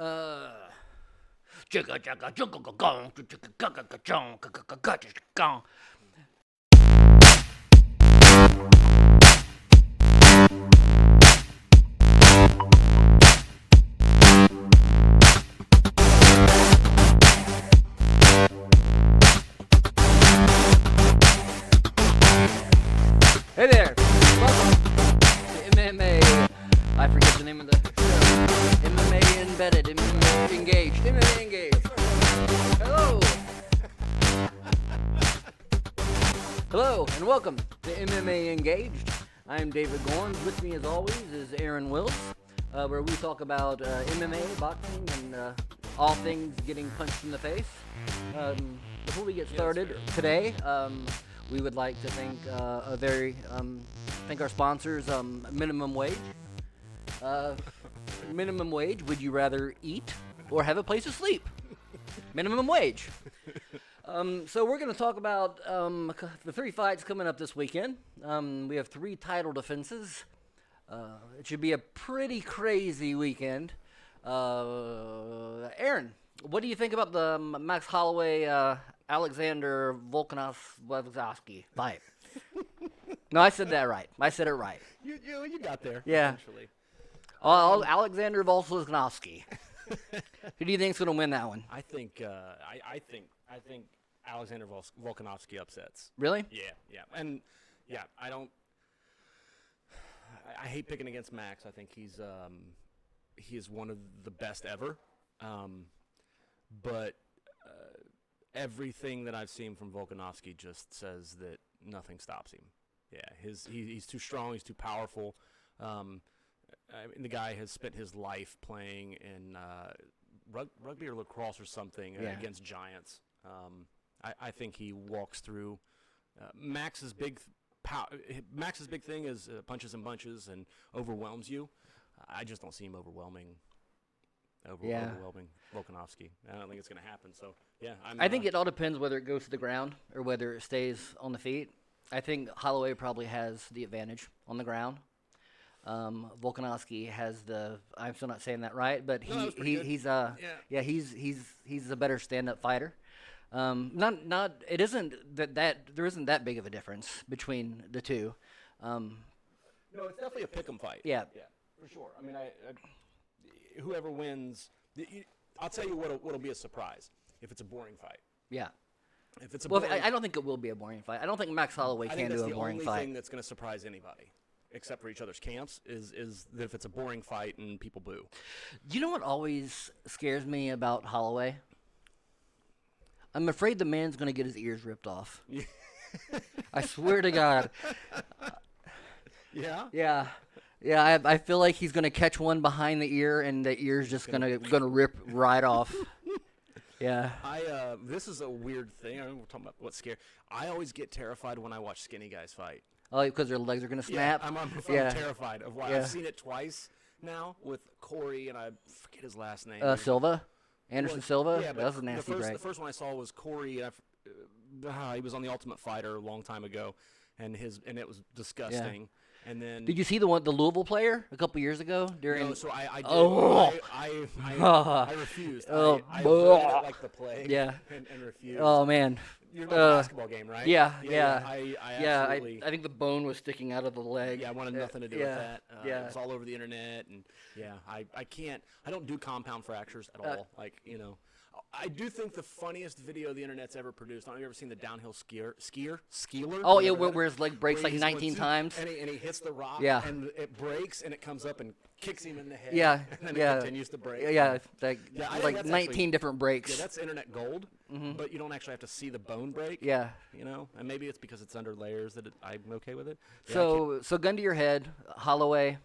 Chugga chugga chugga gong, chugga chugga chong, chugga gong. Hey there, welcome to MMA. I forget the name of the show. MMA Embedded, MMA Engaged, MMA Engaged. Hello. Hello, and welcome to MMA Engaged. I'm David Gorns. With me, as always, is Aaron Wills, where we talk about MMA, boxing, and all things getting punched in the face. Before we get started today, we would like to thank thank our sponsors, Minimum Wage. Minimum Wage, would you rather eat or have a place to sleep? Minimum Wage. So we're going to talk about the 3 fights coming up this weekend. We have 3 title defenses. It should be a pretty crazy weekend. Aaron, what do you think about the Max Holloway, Alexander Volkanovski fight? No, I said that right. I said it right. You got there. Yeah. Eventually. Alexander Volkanovski. Who do you think's going to win that one? I think Alexander Volkanovski upsets. Really? Yeah, and yeah, I hate picking against Max. I think he is one of the best ever. But everything that I've seen from Volkanovski just says that nothing stops him. Yeah, he's too strong. He's too powerful. The guy has spent his life playing in rugby or lacrosse or something against giants. I think he walks through. Max's big thing is punches and bunches and overwhelms you. I just don't see him overwhelming Volkanovski. I don't think it's going to happen. So yeah, I think it all depends whether it goes to the ground or whether it stays on the feet. I think Holloway probably has the advantage on the ground. Volkanovski has the. I'm still not saying that right, but he's a better stand-up fighter. It isn't that there isn't that big of a difference between the two. No, it's definitely a pick'em fight. Yeah, for sure. I mean, whoever wins, I'll tell you what'll be a surprise if it's a boring fight. Yeah. If it's a boring, I don't think it will be a boring fight. I don't think Max Holloway can do a boring fight. I think that's the only thing that's going to surprise anybody, except for each other's camps, is that if it's a boring fight and people boo. You know what always scares me about Holloway? I'm afraid the man's going to get his ears ripped off. I swear to God. Yeah? Yeah, I feel like he's going to catch one behind the ear, and the ear's just going to rip right off. Yeah. This is a weird thing. We're talking about what's scary. I always get terrified when I watch skinny guys fight. Oh, because their legs are going to snap? Yeah, I'm terrified of why. I've seen it twice now with Corey, and I forget his last name. Silva? Anderson Silva? Yeah, that was a nasty break. The first one I saw was Corey, and he was on The Ultimate Fighter a long time ago, and it was disgusting. Yeah. And then did you see the Louisville player a couple years ago? No, so I did. Oh. I refused. Oh. I avoided it like the plague. Yeah. And refused. Oh man. You're about a basketball game, right? Yeah. I think the bone was sticking out of the leg. Yeah, I wanted nothing to do with that. It was all over the internet, and I don't do compound fractures at all. I do think the funniest video the internet's ever produced. I don't know if you've ever seen the downhill skieler. Oh yeah, where his leg breaks like 19 times. And he hits the rock. Yeah. And it breaks, and it comes up and kicks him in the head. Yeah. And then it continues to break. Yeah. Like 19 different breaks. Yeah, that's internet gold. Mm-hmm. But you don't actually have to see the bone break. Yeah. And maybe it's because it's under layers that I'm okay with it. Yeah, so gun to your head, Holloway,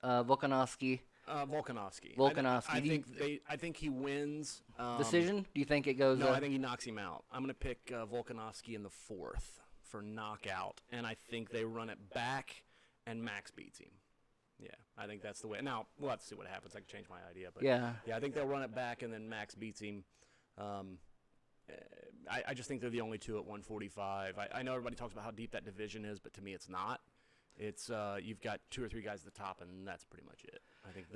Volkanovski. Volkanovski. I think he wins. Decision? Do you think it goes? No, I think he knocks him out. I'm going to pick Volkanovski in the 4th for knockout, and I think they run it back, and Max beats him. Yeah, I think that's the way. Now we'll have to see what happens. I can change my idea, but yeah, I think they'll run it back, and then Max beats him. I just think they're the only two at 145. I know everybody talks about how deep that division is, but to me, it's not. It's you've got 2 or 3 guys at the top, and that's pretty much it. I think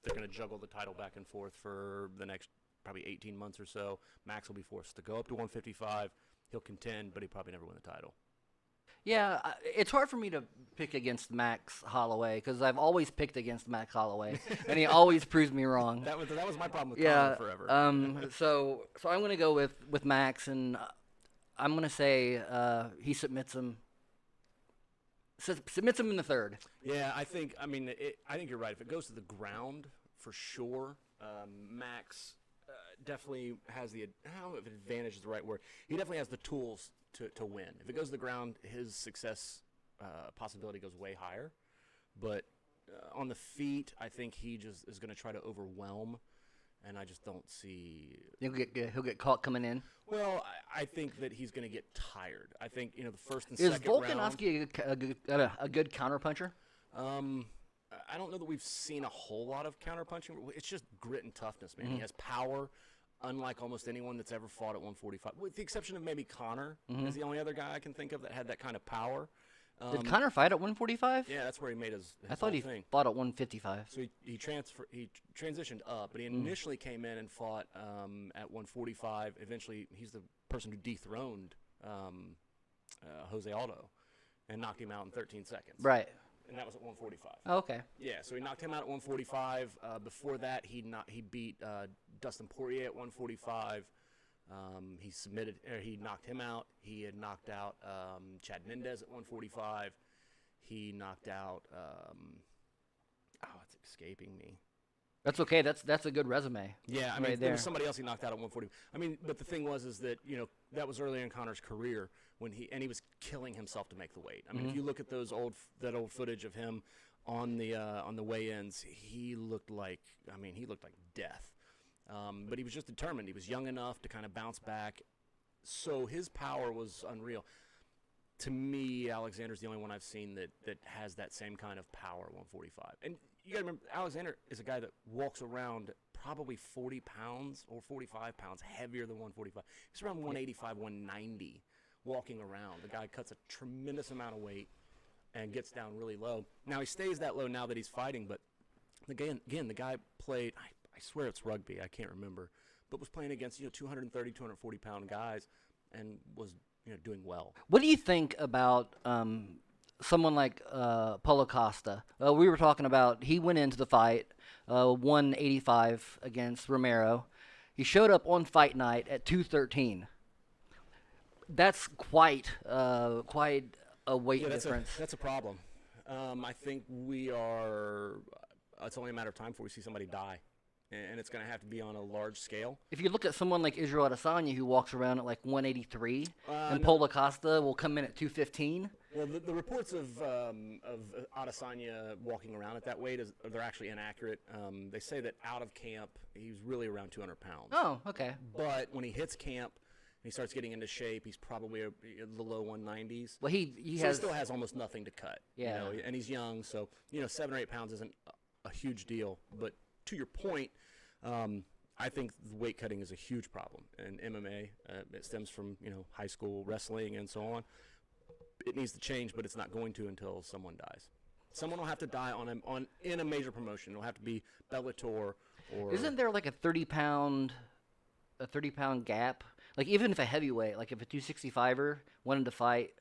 they're going to juggle the title back and forth for the next probably 18 months or so. Max will be forced to go up to 155. He'll contend, but he'll probably never win the title. Yeah, it's hard for me to pick against Max Holloway because I've always picked against Max Holloway, and he always proves me wrong. That was my problem with Conor forever. So I'm going to go with Max, and I'm going to say he submits him. Submits him in the third. Yeah, I think you're right. If it goes to the ground, for sure, Max definitely has I don't know if advantage is the right word. He definitely has the tools to win. If it goes to the ground, his success possibility goes way higher. But on the feet, I think he just is going to try to overwhelm, and I just don't see. He'll get caught coming in. Well, I think that he's going to get tired. I think the first and second round. Is Volkanovski a good counterpuncher? I don't know that we've seen a whole lot of counterpunching. It's just grit and toughness, man. Mm-hmm. He has power, unlike almost anyone that's ever fought at 145, with the exception of maybe Conor. Mm-hmm. Is the only other guy I can think of that had that kind of power. Did Conor fight at 145? Yeah, that's where he made his I thought he thing. Fought at 155. So he transitioned up, but he initially came in and fought at 145. Eventually, he's the person who dethroned Jose Aldo and knocked him out in 13 seconds. Right. And that was at 145. Oh, okay. Yeah, so he knocked him out at 145. Before that, he beat Dustin Poirier at 145. He knocked him out. He had knocked out Chad Mendez at 145. He knocked out it's escaping me. That's okay. That's a good resume. Yeah, I mean, there was somebody else he knocked out at 140. I mean, but the thing was that that was earlier in Conor's career when he was killing himself to make the weight. I mean, if you look at that old footage of him on the weigh-ins, he looked like death. But he was just determined. He was young enough to kind of bounce back. So his power was unreal. To me, Alexander's the only one I've seen that has that same kind of power at 145. And you got to remember, Alexander is a guy that walks around probably 40 pounds or 45 pounds heavier than 145. He's around 185, 190 walking around. The guy cuts a tremendous amount of weight and gets down really low. Now, he stays that low now that he's fighting, but again, the guy played, I swear it's rugby, I can't remember, but was playing against 230, 240 pound guys and was doing well. What do you think about someone like Paulo Costa? We were talking about he went into the fight 185 against Romero. He showed up on fight night at 213. That's quite a weight difference. That's a problem. I think it's only a matter of time before we see somebody die. And it's going to have to be on a large scale. If you look at someone like Israel Adesanya, who walks around at like 183, and Paulo Costa will come in at 215. Well, the reports of Adesanya walking around at that weight they're actually inaccurate. They say that out of camp, he's really around 200 pounds. Oh, okay. But when he hits camp, and he starts getting into shape, he's probably the low 190s. Well, he still has almost nothing to cut. Yeah. And he's young, so 7 or 8 pounds isn't a huge deal. But to your point, I think weight cutting is a huge problem in MMA. It stems from high school wrestling and so on. It needs to change, but it's not going to until someone dies. Someone will have to die in a major promotion. It'll have to be Bellator or. Isn't there like a 30-pound gap? Like even if a heavyweight, like if a 265er wanted to fight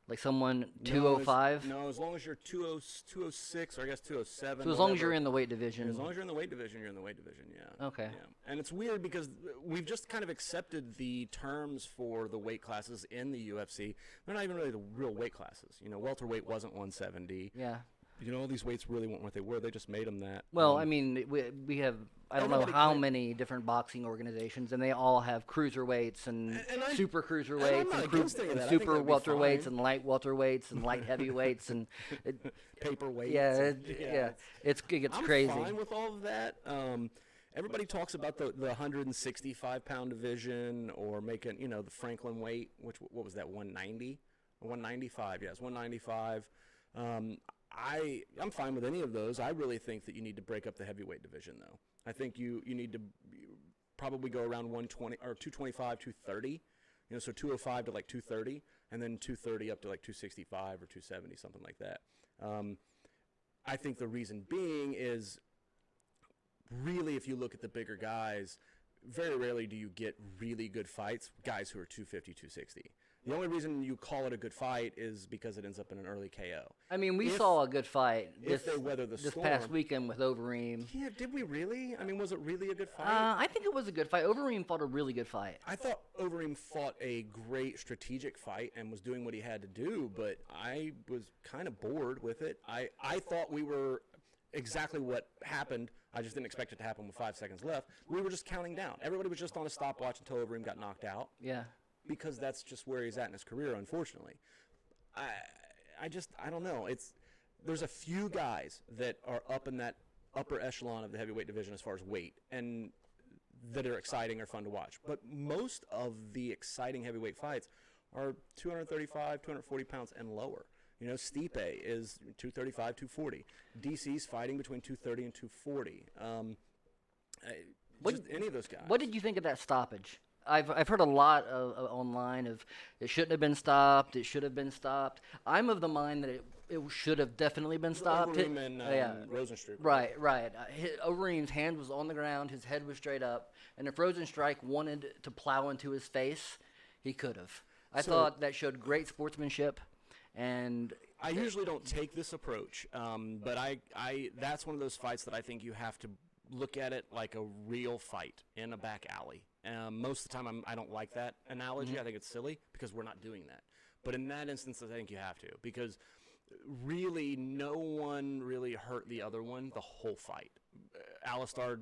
like someone 205? No, as long as you're 206 or I guess 207. So as long as you're in the weight division. As long as you're in the weight division, you're in the weight division, yeah. Okay. Yeah. And it's weird because we've just kind of accepted the terms for the weight classes in the UFC. They're not even really the real weight classes. Welterweight wasn't 170. Yeah. All these weights really weren't what they were. They just made them that. Well, I mean, we have, I don't know how many different boxing organizations, and they all have cruiserweights and super cruiserweights and super welterweights and light welterweights and light heavyweights and paperweights. Yeah, it gets crazy. I'm fine with all of that. Everybody talks about the 165-pound division or making, the Franklin weight, what was that, 190? 195, yes, 195. I'm fine with any of those. I really think that you need to break up the heavyweight division, though. I think you need to probably go around 120 or 225, 230. So 205 to like 230, and then 230 up to like 265 or 270, something like that. I think the reason being is really, if you look at the bigger guys, very rarely do you get really good fights, guys who are 250, 260. The only reason you call it a good fight is because it ends up in an early KO. I mean, we saw a good fight If they weather the this storm. past weekend with Overeem. Yeah, did we really? I mean, was it really a good fight? I think it was a good fight. Overeem fought a really good fight. I thought Overeem fought a great strategic fight and was doing what he had to do, but I was kind of bored with it. I thought we were exactly what happened. I just didn't expect it to happen with 5 seconds left. We were just counting down. Everybody was just on a stopwatch until Overeem got knocked out. Yeah. Because that's just where he's at in his career, unfortunately. I don't know. There's a few guys that are up in that upper echelon of the heavyweight division as far as weight, and that are exciting or fun to watch. But most of the exciting heavyweight fights are 235, 240 pounds and lower. You know, Stipe is 235, 240. DC's fighting between 230 and 240. Any of those guys. What did you think of that stoppage? I've heard a lot online of it shouldn't have been stopped. It should have been stopped. I'm of the mind that it should have definitely been stopped. Overeem and Rozenstruik. Right. Overeem's hand was on the ground. His head was straight up. And if Rozenstruik wanted to plow into his face, he could have. I thought that showed great sportsmanship. And I usually don't take this approach, but I that's one of those fights that I think you have to look at it like a real fight in a back alley. Most of the time, I don't like that analogy. Mm-hmm. I think it's silly because we're not doing that. But in that instance, I think you have to, because really no one really hurt the other one the whole fight. Alistair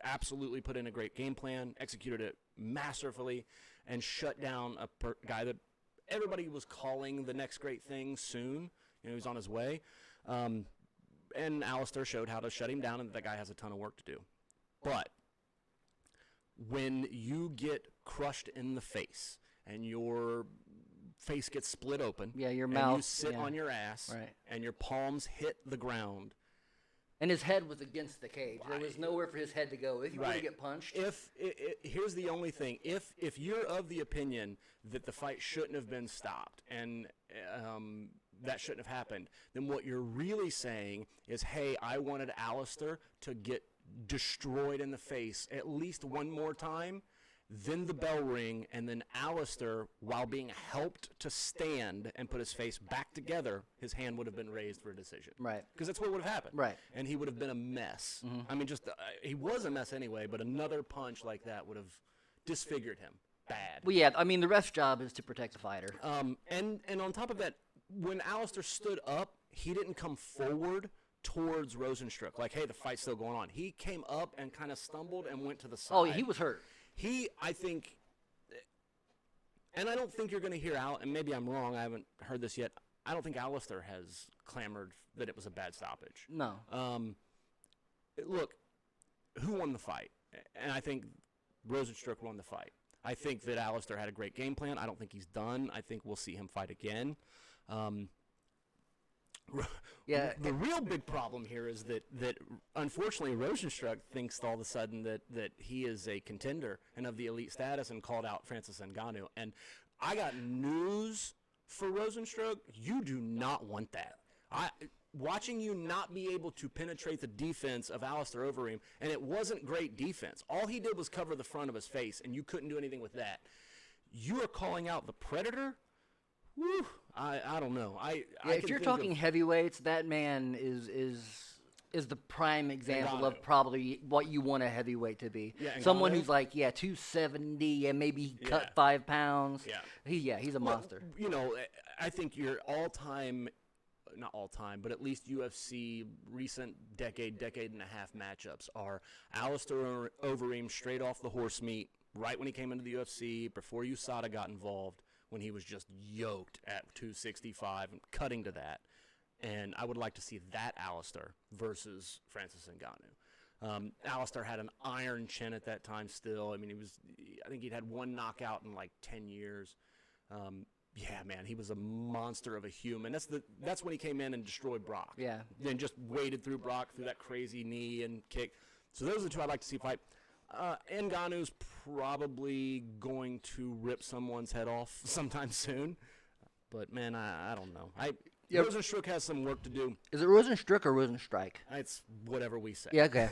absolutely put in a great game plan, executed it masterfully, and shut down a guy that everybody was calling the next great thing soon. You know, he's on his way. And Alistair showed how to shut him down, and that guy has a ton of work to do. But when you get crushed in the face and your face gets split open, your and mouth, you sit on your ass, right, and your palms hit the ground, and his head was against the cage. There was nowhere for his head to go if you were to get punched. Here's the only thing: if you're of the opinion that the fight shouldn't have been stopped and that shouldn't have happened, then what you're really saying is, hey, I wanted Alistair to get destroyed in the face at least one more time, then the bell ring, and then Alistair, while being helped to stand and put his face back together, his hand would have been raised for a decision. Right. Because that's what would have happened. Right. And he would have been a mess. Mm-hmm. I mean, he was a mess anyway, but another punch like that would have disfigured him bad. Well, yeah, I mean, the ref's job is to protect the fighter. And on top of that, when Alistair stood up, he didn't come forward towards Rozenstruik, like, hey, the fight's still going on. He came up and kind of stumbled and went to the side. Oh, he was hurt. I think, and I don't think you're going to hear out, and maybe I'm wrong, I haven't heard this yet, I don't think Alistair has clamored that it was a bad stoppage. No. Look, who won the fight? And I think Rozenstruik won the fight. I think that Alistair had a great game plan. I don't think he's done. I think we'll see him fight again. The real big problem here is that unfortunately Rozenstruik thinks all of a sudden that he is a contender and of the elite status, and called out Francis Ngannou. And I got news for Rozenstruik. You do not want that. Watching you not be able to penetrate the defense of Alistair Overeem, and it wasn't great defense. All he did was cover the front of his face, and you couldn't do anything with that. You are calling out the Predator? Whew, I don't know. If you're talking heavyweights, that man is the prime example of probably what you want a heavyweight to be. Yeah, someone who's like 270 and maybe cut 5 pounds. Yeah, he's a monster. You know, I think your all-time, not all-time, but at least UFC recent decade and a half matchups are Alistair Overeem straight off the horse meat, right when he came into the UFC, before USADA got involved, when he was just yoked at 265 and cutting to that. And I would like to see that Alistair versus Francis Ngannou. Alistair had an iron chin at that time still. I mean, I think he'd had one knockout in like 10 years. Yeah, man, he was a monster of a human. That's when he came in and destroyed Brock. Yeah. Then just waded through Brock through that crazy knee and kick. So those are the two I'd like to see fight. Ngannou's probably going to rip someone's head off sometime soon. But, man, I don't know. Yep. Rozenstruik has some work to do. Is it Rozenstruik or Rozenstrike? It's whatever we say. Yeah, okay.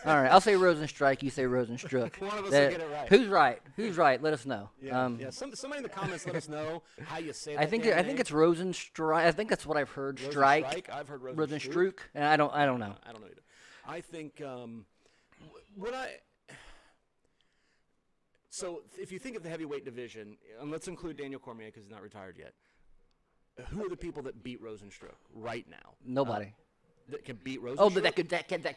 All right, I'll say Rozenstrike, you say Rozenstruik. One of us will get it right. Who's right? Who's right? Let us know. Yeah, somebody in the comments let us know how you say that. I think it's Rozenstrike. I think that's what I've heard. Strike. I've heard Rozenstruik, and I don't know. I don't know either. I think so if you think of the heavyweight division, and let's include Daniel Cormier because he's not retired yet. Who are the people that beat Rozenstruik right now? Nobody. That can beat Rozenstruik? Oh, but that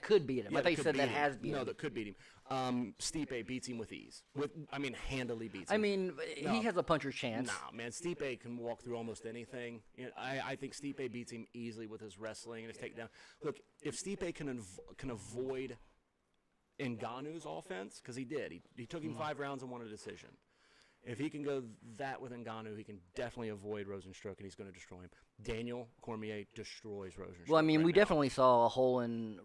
could beat him. Yeah, I thought you said that him. has beat him. No, that could beat him. Stipe beats him with ease. Handily beats him. I mean, he has a puncher's chance. Nah, man, Stipe can walk through almost anything. I think Stipe beats him easily with his wrestling and his takedown. Look, if Stipe can avoid Ngannou's offense, because he did. He took him 5 rounds and won a decision. If he can go that with Ngannou, he can definitely avoid Rozenstruik, and he's going to destroy him. Daniel Cormier destroys Rozenstruik. Well, I mean, we now. definitely saw a hole in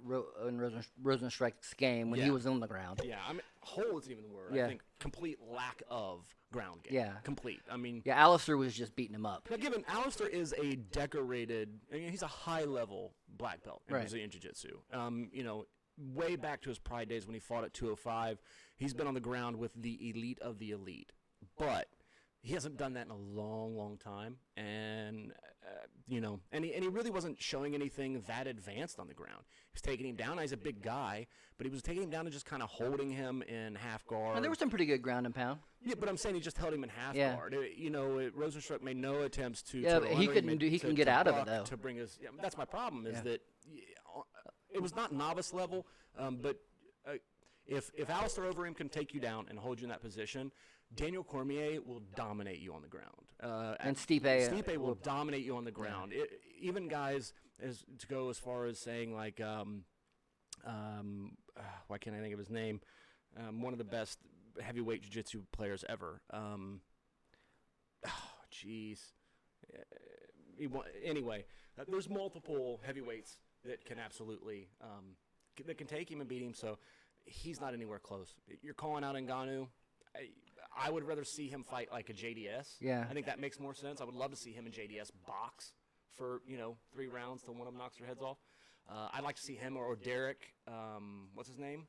Rozenstruik's game when he was on the ground. Yeah, I mean, hole isn't even the word. Yeah. I think complete lack of ground game. Yeah. Complete. I mean. Yeah, Alistair was just beating him up. Now, given Alistair is a decorated, he's a high-level black belt in Brazilian Jiu-Jitsu. Way back to his Pride days when he fought at 205, he's been on the ground with the elite of the elite. But he hasn't done that in a long, long time, and and he really wasn't showing anything that advanced on the ground. He was taking him down. He's a big guy, but he was taking him down and just kind of holding him in half guard. And there was some pretty good ground and pound. Yeah, but I'm saying he just held him in half guard. Rozenstruik made no attempts to. Yeah, but he couldn't do. He can get out of it though. To bring his. Yeah, that's my problem. Is that it was not novice level, but if Alistair Overeem can take you down and hold you in that position, Daniel Cormier will dominate you on the ground. And Stipe will dominate you on the ground. Even guys to go as far as saying like, why can't I think of his name? One of the best heavyweight jiu-jitsu players ever. Anyway, there's multiple heavyweights that can absolutely that can take him and beat him. So he's not anywhere close. You're calling out Ngannou. I would rather see him fight like a JDS. Yeah. I think that makes more sense. I would love to see him and JDS box for 3 rounds till one of them knocks their heads off. I'd like to see him or Derek. What's his name?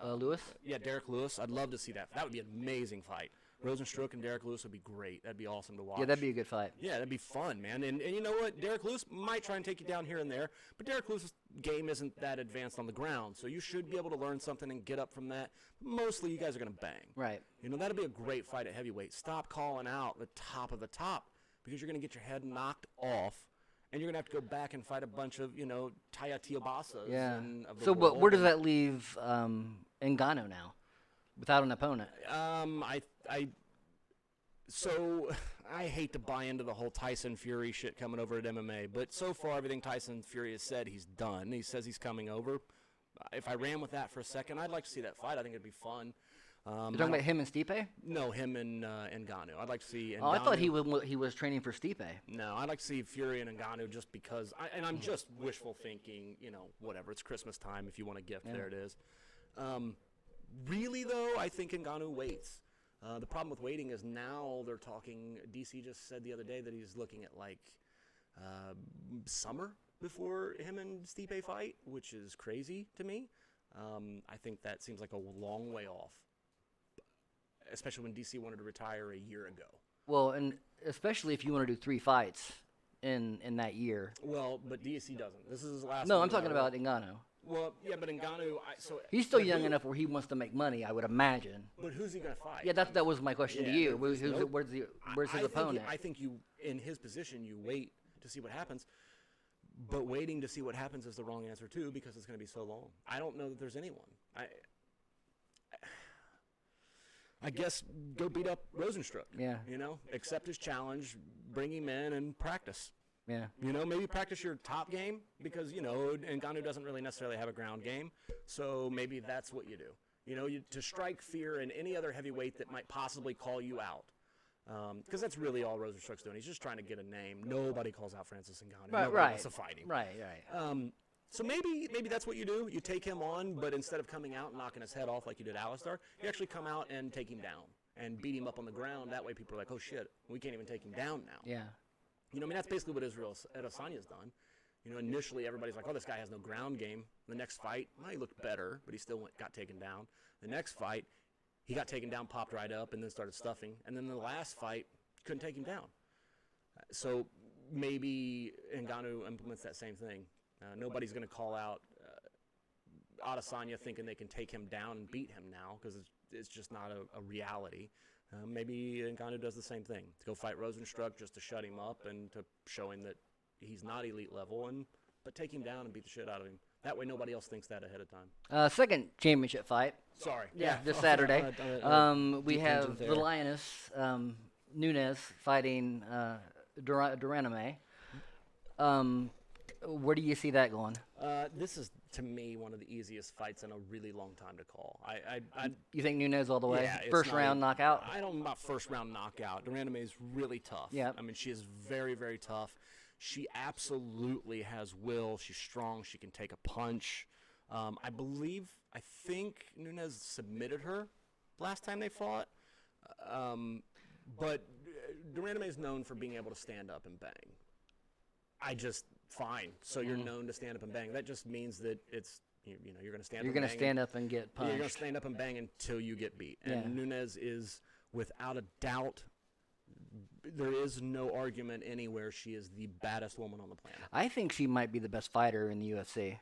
Lewis. Yeah, Derek Lewis. I'd love to see that. That would be an amazing fight. Rozenstruik and Derek Lewis would be great. That'd be awesome to watch. Yeah, that'd be a good fight. Yeah, that'd be fun, man. And you know what? Derek Lewis might try and take you down here and there, but Derek Lewis' game isn't that advanced on the ground, so you should be able to learn something and get up from that. Mostly, you guys are going to bang. Right. That'd be a great fight at heavyweight. Stop calling out the top of the top because you're going to get your head knocked off, and you're going to have to go back and fight a bunch of, Taya Tiabasas. Yeah. So, but where does that leave Ngannou now, without an opponent? So I hate to buy into the whole Tyson Fury shit coming over at MMA, but so far everything Tyson Fury has said he's done. He says he's coming over. If I ran with that for a second, I'd like to see that fight. I think it'd be fun. You're talking about him and Stipe? No, him and Ngannou. I'd like to see Ngannou. Oh, I thought he was training for Stipe. No, I'd like to see Fury and Ngannou just because. I'm just wishful thinking, whatever. It's Christmas time. If you want a gift, there it is. Really, though, I think Ngannou waits. The problem with waiting is now they're talking. DC just said the other day that he's looking at summer before him and Stipe fight, which is crazy to me. I think that seems like a long way off, especially when DC wanted to retire a year ago. Well, and especially if you want to do 3 fights in that year. Well, but DC doesn't. This is his last. No, I'm talking about Ngannou. Well, yeah, but Ngannou. He's still young enough where he wants to make money, I would imagine. But who's he going to fight? Yeah, that was my question to you. Where's his opponent? I think you, in his position, you wait to see what happens. But waiting to see what happens is the wrong answer too, because it's going to be so long. I don't know that there's anyone. I guess go beat up Rozenstruik. Yeah. Accept his challenge, bring him in, and practice. Yeah. Maybe practice your top game because, Ngannou doesn't really necessarily have a ground game. So maybe that's what you do. To strike fear in any other heavyweight that might possibly call you out. Because that's really all Rozenstruik's doing. He's just trying to get a name. Nobody calls out Francis Ngannou. Nobody wants to fight him. Right. So maybe that's what you do. You take him on, but instead of coming out and knocking his head off like you did Alistair, you actually come out and take him down and beat him up on the ground. That way people are like, oh, shit, we can't even take him down now. Yeah. You know, I mean, that's basically what Israel Adesanya's done. You know, initially everybody's like, oh, this guy has no ground game. The next fight, well, he looked better, but he still got taken down. The next fight, he got taken down, popped right up, and then started stuffing. And then the last fight, couldn't take him down. So maybe Ngannou implements that same thing. Nobody's going to call out Adesanya thinking they can take him down and beat him now because it's just not a reality. Maybe Ngannou does the same thing. To go fight Rozenstruik just to shut him up and to show him that he's not elite level, but take him down and beat the shit out of him. That way nobody else thinks that ahead of time. Second championship fight. Sorry. Yeah, this Saturday. We have the Lioness Nunes fighting Duraname. Where do you see that going? This is, to me, one of the easiest fights in a really long time to call. You think Nunes all the way? Yeah, first round knockout? I don't know about first round knockout. Duraname is really tough. Yeah. I mean, she is very, very tough. She absolutely has will. She's strong. She can take a punch. I think Nunes submitted her last time they fought. But Duraname is known for being able to stand up and bang. Fine. So you're known to stand up and bang. That just means that it's, you're going to stand up and bang. You're going to stand up and get punched. You're going to stand up and bang until you get beat. And Yeah. Nunes is, without a doubt, there is no argument anywhere, she is the baddest woman on the planet. I think she might be the best fighter in the UFC.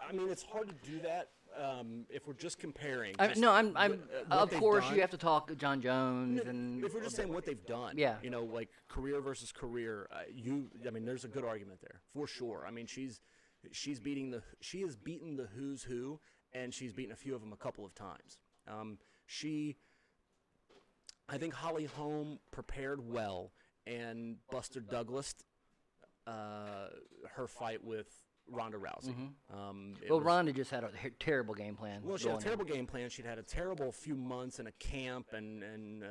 I mean, it's hard to do that if we're just comparing. Of course, you have to talk Jon Jones and. If we're just saying what they've done, Yeah. Like career versus career, there's a good argument there for sure. I mean, she has beaten the who's who, and she's beaten a few of them a couple of times. I think Holly Holm prepared well, and Buster Douglas, her fight with Ronda Rousey. Mm-hmm. Ronda just had a terrible game plan. Well, she had a terrible game plan. She'd had a terrible few months in a camp, and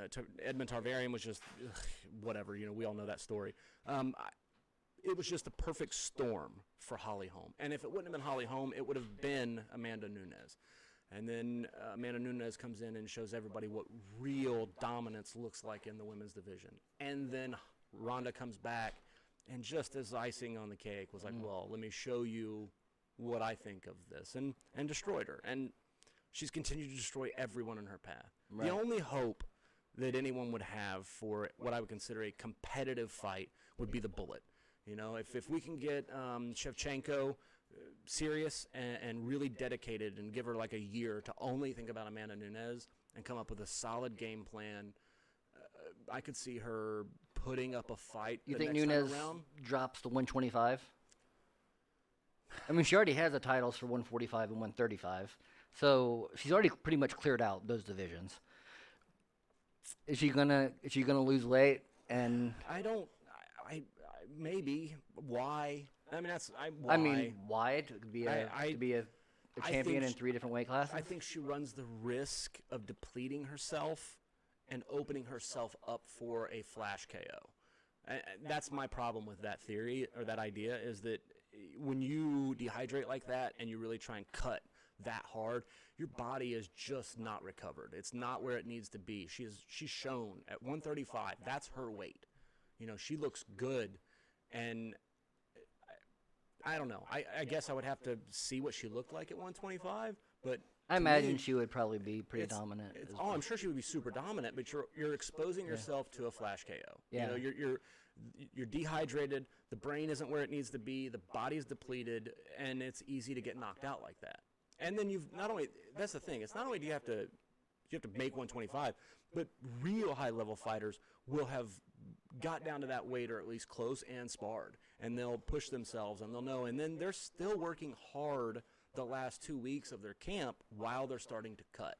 Edmund Tarverdyan was just whatever. We all know that story. It was just a perfect storm for Holly Holm. And if it wouldn't have been Holly Holm, it would have been Amanda Nunes. And then Amanda Nunes comes in and shows everybody what real dominance looks like in the women's division. And then Ronda comes back and just as icing on the cake was like, well, let me show you what I think of this, and destroyed her. And she's continued to destroy everyone in her path. Right. The only hope that anyone would have for what I would consider a competitive fight would be the bullet. If we can get Shevchenko serious and really dedicated and give her like a year to only think about Amanda Nunes and come up with a solid game plan, I could see her putting up a fight. You think Nunes drops to 125? I mean, she already has the titles for 145 and 135, so she's already pretty much cleared out those divisions. Is she gonna lose weight? And maybe. Why? I mean, why? I mean, why to be a champion in 3 different weight classes? I think she runs the risk of depleting herself and opening herself up for a flash KO. And that's my problem with that theory or that idea, is that when you dehydrate like that and you really try and cut that hard, your body is just not recovered. It's not where it needs to be. She's shown at 135, that's her weight. She looks good, and I don't know. I guess I would have to see what she looked like at 125, but I imagine she would probably be pretty dominant. I'm sure she would be super dominant, but you're exposing yourself to a flash KO. Yeah. You're dehydrated. The brain isn't where it needs to be. The body's depleted, and it's easy to get knocked out like that. And then that's the thing. It's not only do you have to make 125, but real high level fighters will have got down to that weight or at least close and sparred, and they'll push themselves and they'll know, and then they're still working hard the last 2 weeks of their camp while they're starting to cut.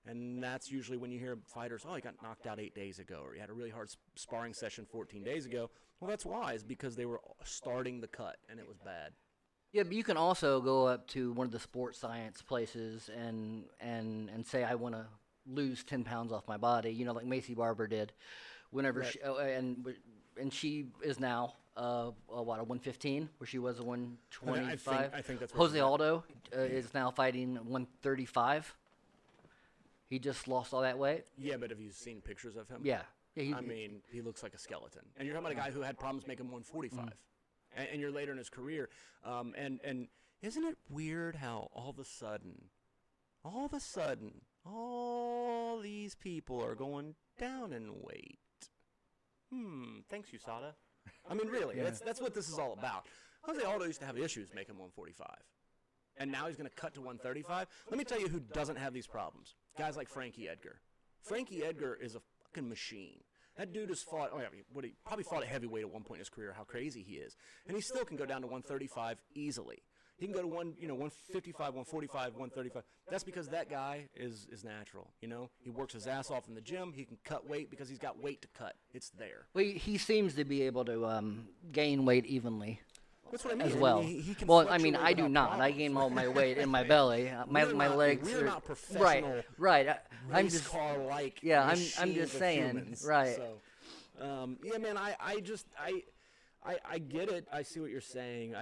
And that's usually when you hear fighters, he got knocked out 8 days ago, or he had a really hard sparring session 14 days ago. Well, that's why, is because they were starting the cut and it was bad. Yeah, but you can also go up to one of the sports science places and say, I want to lose 10 pounds off my body, like Macy Barber did, whenever right. and she is now a 115, where she was a 125. I think that's Jose Aldo is now fighting 135. He just lost all that weight. Yeah, but have you seen pictures of him? Yeah. Yeah, I mean, he looks like a skeleton. And you're talking about a guy who had problems making 145, and you're later in his career. And isn't it weird how all of a sudden, all these people are going down in weight? Thanks, USADA. I mean, really, that's what this is all about. Jose Aldo used to have issues making 145. And now he's going to cut to 135? Let me tell you who doesn't have these problems. Guys like Frankie Edgar. Frankie Edgar is a fucking machine. That dude has fought, he probably fought a heavyweight at one point in his career, how crazy he is. And he still can go down to 135 easily. He can go to 155, 145, 135. That's because that guy is natural, you know? He works his ass off in the gym. He can cut weight because he's got weight to cut. It's there. Well, he seems to be able to gain weight evenly. That's what I mean. As well. I mean, he can I mean, I do not. problems. I gain all my weight in my belly. My legs we're are not professional. Right. I'm Race just car like. Yeah, I'm machines just of saying. Humans. Right. So, yeah, man. I get it. I see what you're saying.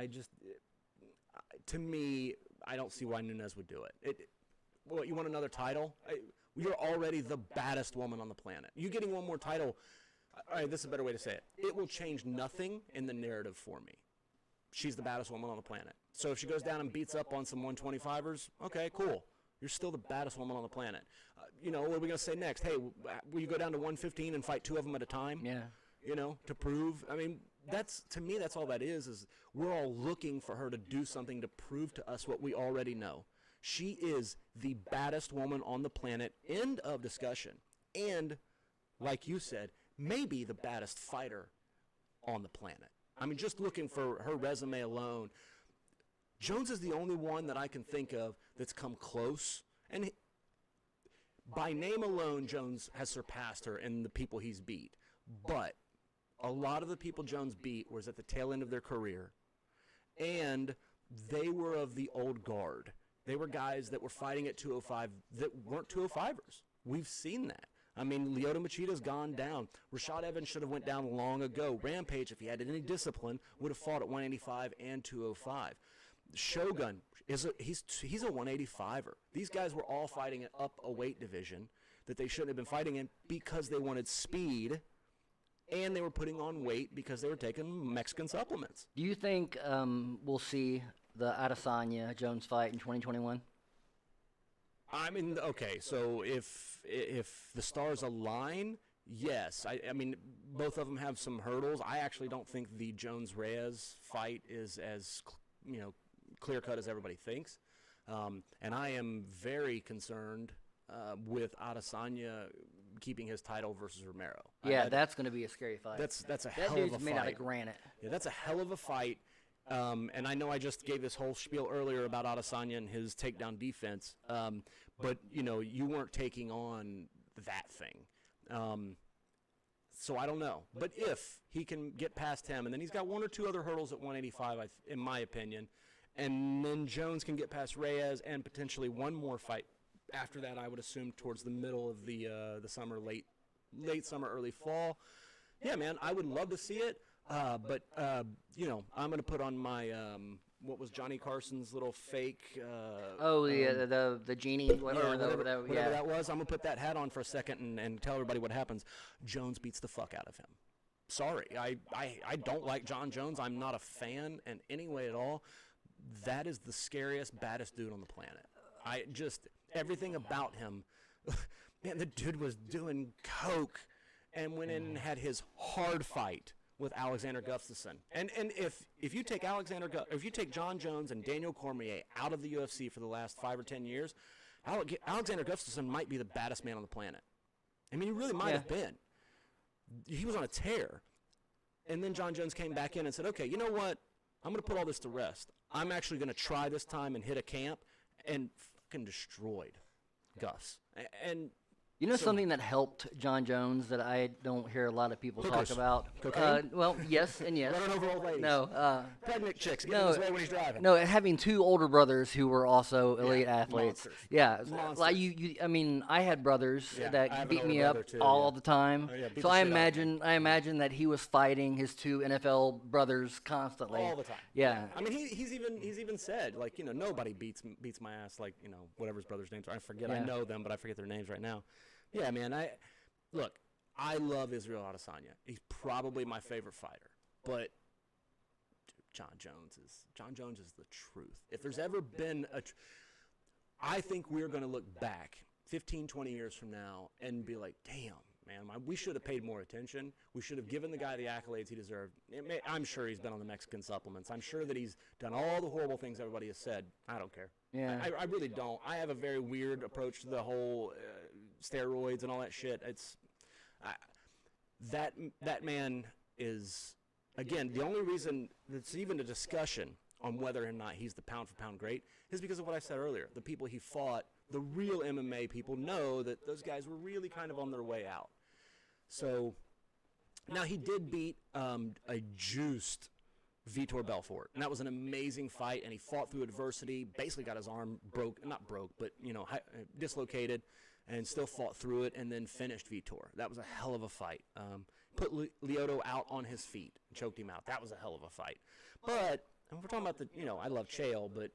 To me, I don't see why Nunes would do it. What, you want another title? You're already the baddest woman on the planet. You getting one more title? All right, this is a better way to say it. It will change nothing in the narrative for me. She's the baddest woman on the planet. So if she goes down and beats up on some 125ers, okay, cool. You're still the baddest woman on the planet. What are we going to say next? Hey, will you go down to 115 and fight two of them at a time? Yeah. To prove. I mean, to me, that's all that is we're all looking for her to do something to prove to us what we already know. She is the baddest woman on the planet, end of discussion. And, like you said, maybe the baddest fighter on the planet. I mean, just looking for her resume alone, Jones is the only one that I can think of that's come close. And by name alone, Jones has surpassed her in the people he's beat. But a lot of the people Jones beat was at the tail end of their career, and they were of the old guard. They were guys that were fighting at 205 that weren't 205ers. We've seen that. I mean, Lyoto Machida's gone down. Rashad Evans should have went down long ago. Rampage, if he had any discipline, would have fought at 185 and 205. Shogun, he's a 185er. These guys were all fighting up a weight division that they shouldn't have been fighting in because they wanted speed, and they were putting on weight because they were taking Mexican supplements. Do you think we'll see the Adesanya-Jones fight in 2021? I mean, okay, so if the stars align, yes. I mean, both of them have some hurdles. I actually don't think the Jones-Reyes fight is as, clear-cut as everybody thinks. And I am very concerned with Adesanya keeping his title versus Romero. Yeah, that's going to be a scary fight. That's a that hell of a fight. dude's made out of granite. Yeah, that's a hell of a fight. And I know I just gave this whole spiel earlier about Adesanya and his takedown defense, but you weren't taking on that thing. So I don't know. But if he can get past him, and then he's got one or two other hurdles at 185, in my opinion, and then Jones can get past Reyes and potentially one more fight after that, I would assume towards the middle of the summer, late summer, early fall. Yeah, man, I would love to see it. But I'm going to put on my, what was Johnny Carson's little fake? The genie, whatever that was. I'm going to put that hat on for a second and tell everybody what happens. Jones beats the fuck out of him. Sorry, I don't like Jon Jones. I'm not a fan in any way at all. That is the scariest, baddest dude on the planet. Everything about him, man, the dude was doing coke and went in and had his hard fight with Alexander Gustafsson. And if you take Jon Jones and Daniel Cormier out of the UFC for the last 5 or 10 years, Alexander Gustafsson might be the baddest man on the planet. I mean, he really might have been. He was on a tear. And then Jon Jones came back in and said, okay, you know what? I'm going to put all this to rest. I'm actually going to try this time and hit a camp, and fucking destroyed Gus. And something that helped Jon Jones that I don't hear a lot of people hookers. talk about? Cocaine? Well, yes and yes. Running over old ladies. No. Pregnant chicks getting in his way when he's driving. No, having two older brothers who were also elite athletes. Monsters. Yeah. Monsters. Like I mean, I had brothers I that have an beat older me up brother too, all the time. Oh, yeah, beat so the I shit out of me. imagine that he was fighting his two NFL brothers constantly. All the time. Yeah. I mean, he's even said, like, nobody beats my ass like, whatever his brother's names are. I forget. Yeah. I know them, but I forget their names right now. Yeah, man. I love Israel Adesanya. He's probably my favorite fighter. But Jon Jones is the truth. If there's ever been I think we're going to look back 15, 20 years from now and be like, damn, man, we should have paid more attention. We should have given the guy the accolades he deserved. I'm sure he's been on the Mexican supplements. I'm sure that he's done all the horrible things everybody has said. I don't care. Yeah. I really don't. I have a very weird approach to the whole steroids and all that shit. That man is, again, the only reason that's even a discussion on whether or not he's the pound-for-pound great is because of what I said earlier. The people he fought, the real MMA people, know that those guys were really kind of on their way out. So, now he did beat a juiced Vitor Belfort, and that was an amazing fight, and he fought through adversity, basically got his arm dislocated, and still fought through it, and then finished Vitor. That was a hell of a fight. Put Lyoto out on his feet, choked him out. That was a hell of a fight. But and we're talking about I love Chael, but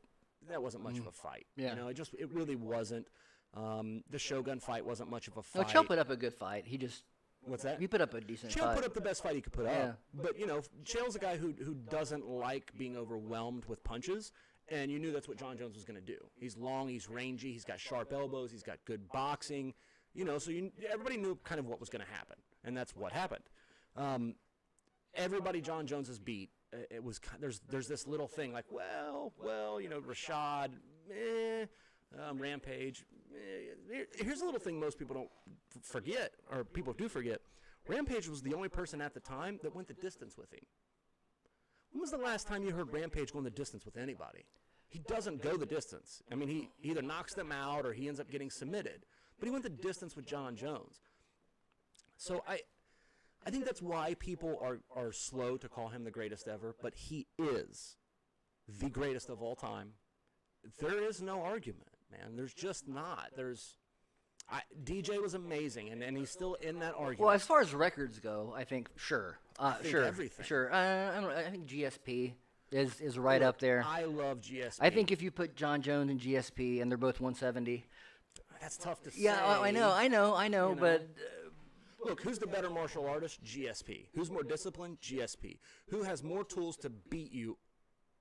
that wasn't much of a fight. Yeah. It really wasn't. The Shogun fight wasn't much of a No, fight. Chael put up a good fight. He just. What's that? He put up a decent Chael fight. put up the best fight he could put Yeah. up. But, Chael's a guy who doesn't like being overwhelmed with punches, and you knew that's what Jon Jones was going to do. He's long, he's rangy, he's got sharp elbows, he's got good boxing, so everybody knew kind of what was going to happen, and that's what happened. Everybody Jon Jones has beat, there's this little thing like, Rashad, Rampage. Here's a little thing most people don't forget, or people do forget. Rampage was the only person at the time that went the distance with him. When was the last time you heard Rampage going the distance with anybody? He doesn't go the distance. I mean, he either knocks them out or he ends up getting submitted. But he went the distance with Jon Jones. So I think that's why people are slow to call him the greatest ever, but he is the greatest of all time. There is no argument, man. There's just not. DJ was amazing, and he's still in that argument. Well, as far as records go, I think sure. I think everything. Sure. I think GSP is right up there. I love GSP. I think if you put Jon Jones and GSP and they're both 170. That's tough to say. Yeah, I know, but. Look, who's the better martial artist? GSP. Who's more disciplined? GSP. Who has more tools to beat you?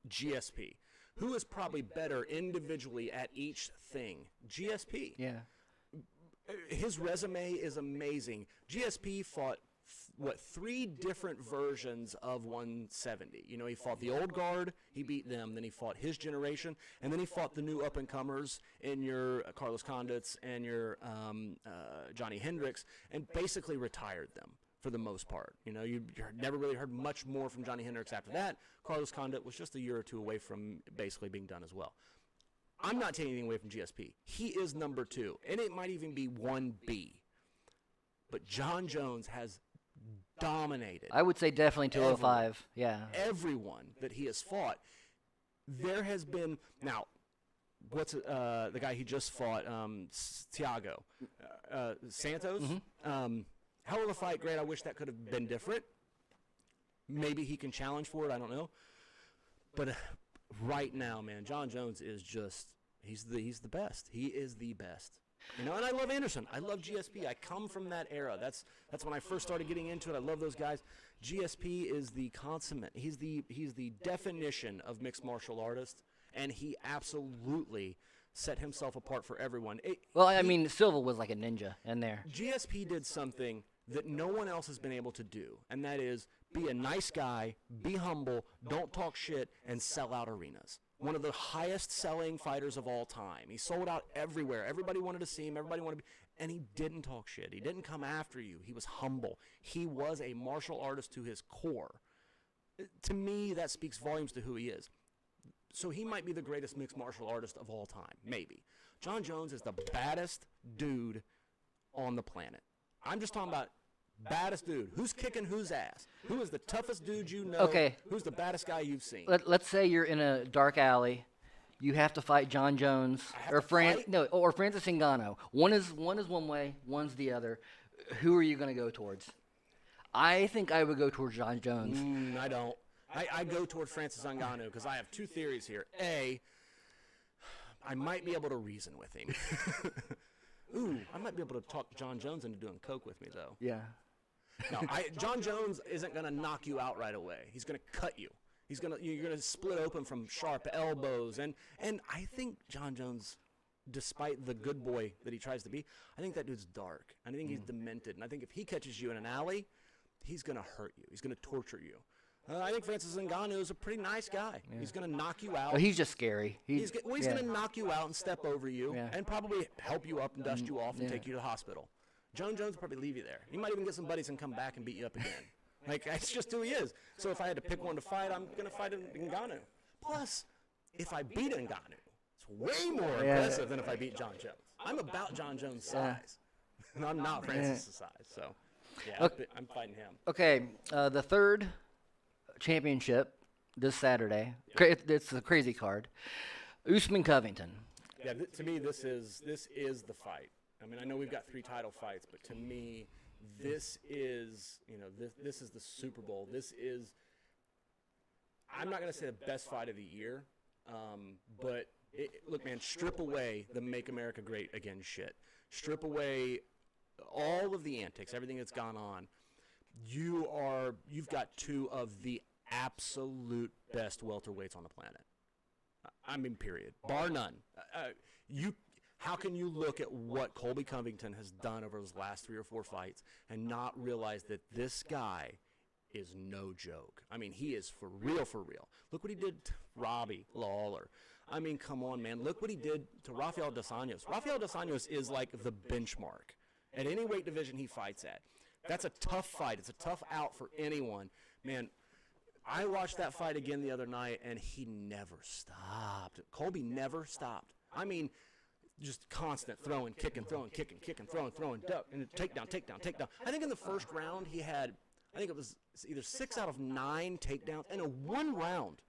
GSP. Who is probably better individually at each thing? GSP. Yeah. His resume is amazing. GSP fought, 3 different versions of 170. He fought the old guard, he beat them, then he fought his generation, and then he fought the new up-and-comers in your Carlos Condits and your Johnny Hendricks, and basically retired them for the most part. You never really heard much more from Johnny Hendricks after that. Carlos Condit was just a year or two away from basically being done as well. I'm not taking anything away from GSP. He is number 2, and it might even be 1B. But Jon Jones has dominated. I would say definitely 205. Yeah. Everyone that he has fought. There has been now. What's the guy he just fought? Thiago Santos. Mm-hmm. Hell of a fight. Great. I wish that could have been different. Maybe he can challenge for it. I don't know. But right now, man, Jon Jones is just—he's the best. He is the best. And I love Anderson. I love GSP. I come from that era. That's when I first started getting into it. I love those guys. GSP is the consummate. He's the definition of mixed martial artist, and he absolutely set himself apart for everyone. Silva was like a ninja in there. GSP did something that no one else has been able to do, and that is be a nice guy, be humble, don't talk shit, and sell out arenas. One of the highest selling fighters of all time. He sold out everywhere. Everybody wanted to see him. Everybody wanted to be, and he didn't talk shit. He didn't come after you. He was humble. He was a martial artist to his core. To me, that speaks volumes to who he is. So he might be the greatest mixed martial artist of all time, maybe. Jon Jones is the baddest dude on the planet. I'm just talking about baddest dude. Who's kicking whose ass? Who is the toughest dude you know? Okay. Who's the baddest guy you've seen? Let's say you're in a dark alley. You have to fight Jon Jones or Francis Ngannou. One is one way, one's the other. Who are you going to go towards? I think I would go towards Jon Jones. I don't. I go toward Francis Ngannou because I have 2 theories here. A, I might be able to reason with him. Ooh, I might be able to talk Jon Jones into doing coke with me, though. Yeah. No, Jon Jones isn't going to knock you out right away. He's going to cut you. You're going to split open from sharp elbows. And I think Jon Jones, despite the good boy that he tries to be, I think that dude's dark. And I think he's demented. And I think if he catches you in an alley, he's going to hurt you. He's going to torture you. I think Francis Ngannou is a pretty nice guy. Yeah. He's going to knock you out. Oh, he's just scary. He's going to knock you out and step over you and probably help you up and dust you off and take you to the hospital. Jon Jones will probably leave you there. He might even get some buddies and come back and beat you up again. Like, that's just who he is. So if I had to pick one to fight, I'm going to fight Ngannou. Plus, if I beat Ngannou, it's way more impressive than if I beat Jon Jones. I'm about Jon Jones' size. And I'm not Francis' size. So, okay. I'm fighting him. Okay, the third championship this Saturday. It's a crazy card. Usman Covington. Yeah, to me, this is the fight. I mean, I know we've got 3 title fights, but to me, this is, this is the Super Bowl. This is, I'm not going to say the best fight of the year, but look, man, strip away the Make America Great Again shit. Strip away all of the antics, everything that's gone on. You've got 2 of the absolute best welterweights on the planet. I mean, period. Bar none. How can you look at what Colby Covington has done over his last 3 or 4 fights and not realize that this guy is no joke? I mean, he is for real, for real. Look what he did to Robbie Lawler. I mean, come on, man. Look what he did to Rafael Dos Anjos. Rafael Dos Anjos is like the benchmark at any weight division he fights at. That's a tough fight. It's a tough out for anyone. Man, I watched that fight again the other night, and he never stopped. Colby never stopped. I mean, just constant throwing, kicking, throwing, duck, and takedown. I think in the first round he had, I think it was either 6 out of 9 takedowns in a one round.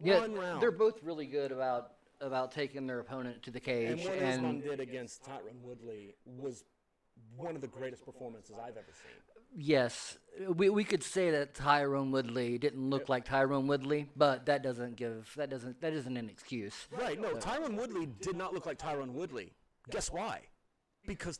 They're both really good about taking their opponent to the cage. And what Usman did against Tyron Woodley was one of the greatest performances I've ever seen. Yes, we could say that Tyron Woodley didn't look like Tyron Woodley, but that isn't an excuse. Right? No, Tyron Woodley did not look like Tyron Woodley. Guess why? Because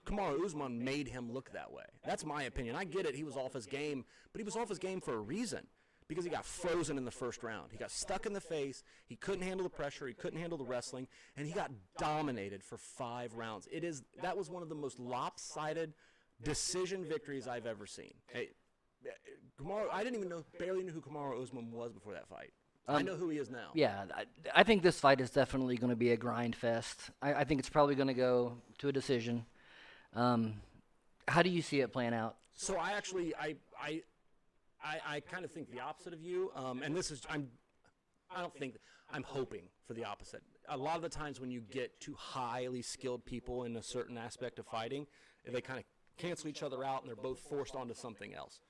Kamaru Usman made him look that way. That's my opinion. I get it. He was off his game, but he was off his game for a reason. Because he got frozen in the first round. He got stuck in the face. He couldn't handle the pressure. He couldn't handle the wrestling, and he got dominated for 5 rounds. That was one of the most lopsided decision victories I've ever seen. Hey, I barely knew who Kamaru Usman was before that fight. I know who he is now. Yeah, I think this fight is definitely going to be a grind fest. I think it's probably going to go to a decision. How do you see it playing out? So I kind of think the opposite of you, and this is I'm hoping for the opposite. A lot of the times when you get 2 highly skilled people in a certain aspect of fighting, they kind of cancel each other out and they're both forced onto something else.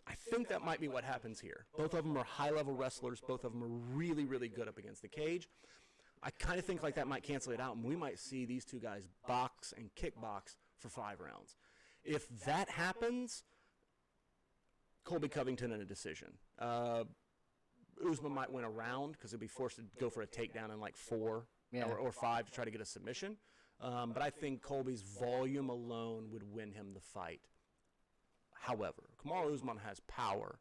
I think that might be what happens here. Both of them are high-level wrestlers. Both of them are really, really good up against the cage. I kind of think like that might cancel it out, and we might see these 2 guys box and kickbox for 5 rounds. If that happens, Colby Covington in a decision. Usman might win a round because he'll be forced to go for a takedown in like 4 or 5 to try to get a submission. But I think Colby's volume alone would win him the fight. However, Kamaru Usman has power,